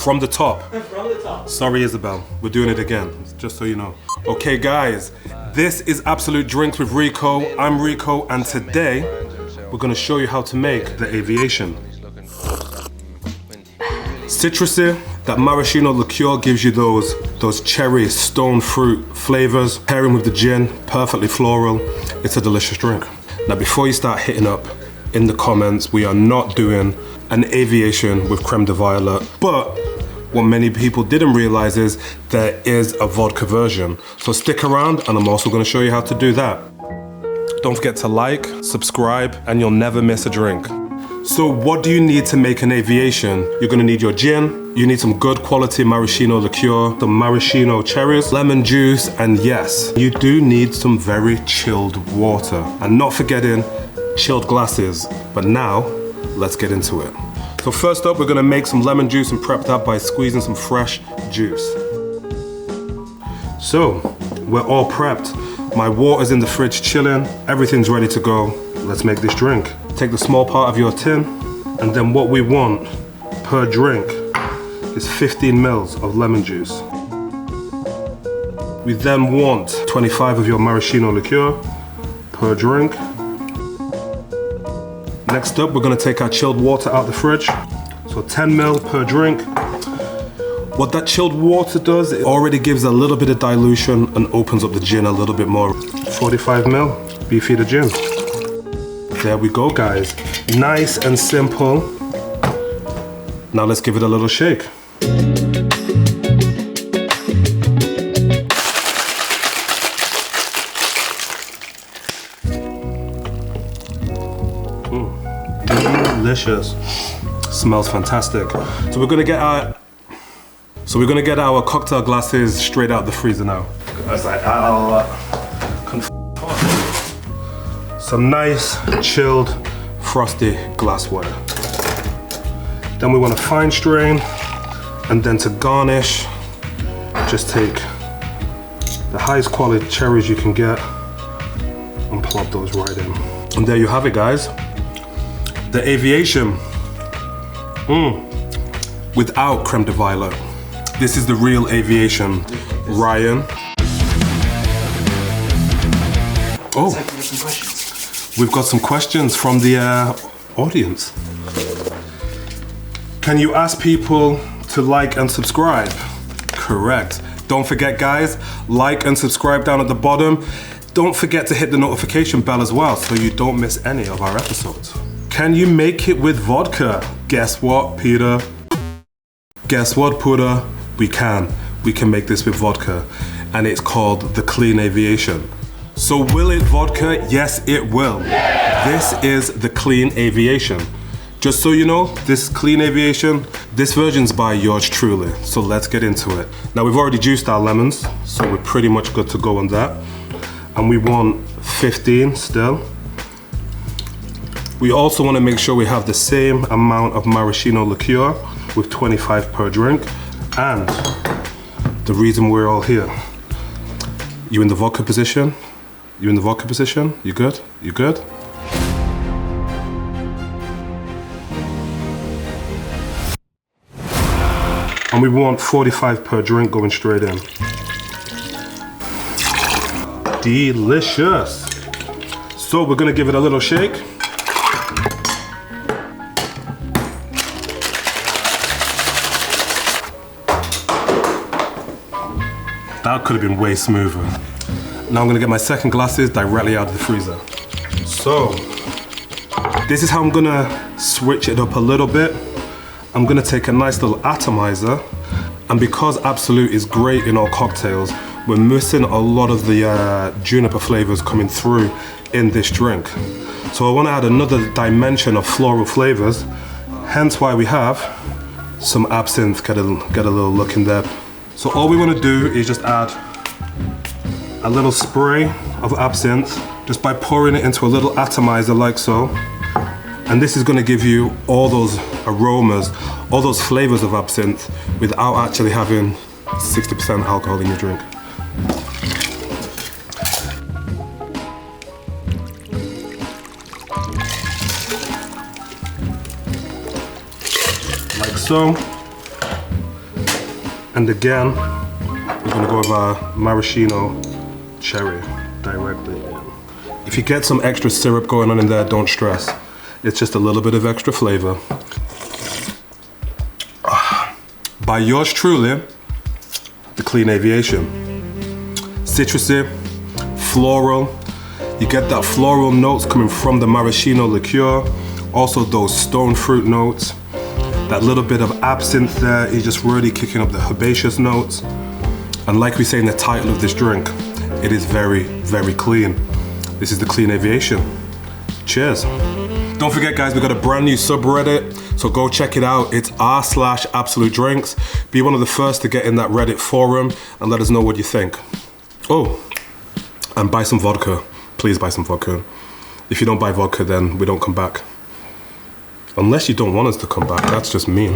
from the top. From the top. Sorry, Isabel, we're doing it again, just so you know. Okay, guys, this is Absolut Drinks with Rico. I'm Rico, and today we're gonna show you how to make the Aviation. Citrusy, that Maraschino Liqueur gives you those cherry stone fruit flavors. Pairing with the gin, perfectly floral. It's a delicious drink. Now, before you start hitting up in the comments, we are not doing an Aviation with Crème de Violette, but what many people didn't realize is there is a vodka version. So stick around, and I'm also gonna show you how to do that. Don't forget to like, subscribe, and you'll never miss a drink. So what do you need to make an Aviation? You're gonna need your gin, you need some good quality Maraschino Liqueur, some Maraschino Cherries, lemon juice, and yes, you do need some very chilled water. And not forgetting chilled glasses. But now, let's get into it. So first up, we're gonna make some lemon juice and prep that by squeezing some fresh juice. So, we're all prepped. My water's in the fridge chilling, everything's ready to go. Let's make this drink. Take the small part of your tin, and then what we want per drink is 15 mils of lemon juice. We then want 25 of your Maraschino Liqueur per drink. Next up, we're gonna take our chilled water out the fridge. So 10 mil per drink. What that chilled water does, it already gives a little bit of dilution and opens up the gin a little bit more. 45 mil Beefeater Gin. There we go, guys. Nice and simple. Now let's give it a little shake. Delicious. Smells fantastic. So we're gonna get our cocktail glasses straight out the freezer now. Some nice, chilled, frosty glassware. Then we want to fine strain, and then to garnish, just take the highest quality cherries you can get and plop those right in. And there you have it, guys. The Aviation. Without Crème de Violette. This is the real Aviation. Ryan. Oh. We've got some questions from the audience. Can you ask people to like and subscribe? Correct. Don't forget, guys, like and subscribe down at the bottom. Don't forget to hit the notification bell as well so you don't miss any of our episodes. Can you make it with vodka? Guess what, Peter? Guess what, Puda? We can. We can make this with vodka, and it's called the Clean Aviation. So will it vodka? Yes, it will. Yeah! This is the Clean Aviation. Just so you know, this Clean Aviation, this version's by yours truly. So let's get into it. Now we've already juiced our lemons, so we're pretty much good to go on that. And we want 15 still. We also want to make sure we have the same amount of Maraschino Liqueur with 25 per drink. And the reason we're all here. You in the vodka position? You in the vodka position? You good? You good? And we want 45 per drink going straight in. Delicious. So we're gonna give it a little shake. That could have been way smoother. Now I'm gonna get my second glasses directly out of the freezer. So, this is how I'm gonna switch it up a little bit. I'm gonna take a nice little atomizer, and because Absolut is great in our cocktails, we're missing a lot of the juniper flavors coming through in this drink. So I wanna add another dimension of floral flavors, hence why we have some absinthe, get a little look in there. So all we wanna do is just add a little spray of absinthe just by pouring it into a little atomizer like so. And this is gonna give you all those aromas, all those flavors of absinthe without actually having 60% alcohol in your drink. Like so. And again, we're gonna go with our Maraschino Cherry directly in. If you get some extra syrup going on in there, don't stress. It's just a little bit of extra flavor. By yours truly, the Clean Aviation. Citrusy, floral. You get that floral notes coming from the Maraschino Liqueur. Also those stone fruit notes. That little bit of absinthe there is just really kicking up the herbaceous notes. And like we say in the title of this drink, it is very, very clean. This is the Clean Aviation. Cheers. Don't forget guys, we got a brand new subreddit, so go check it out. It's r/Absolut Drinks. Be one of the first to get in that Reddit forum and let us know what you think. Oh, and buy some vodka. Please buy some vodka. If you don't buy vodka, then we don't come back. Unless you don't want us to come back, that's just mean.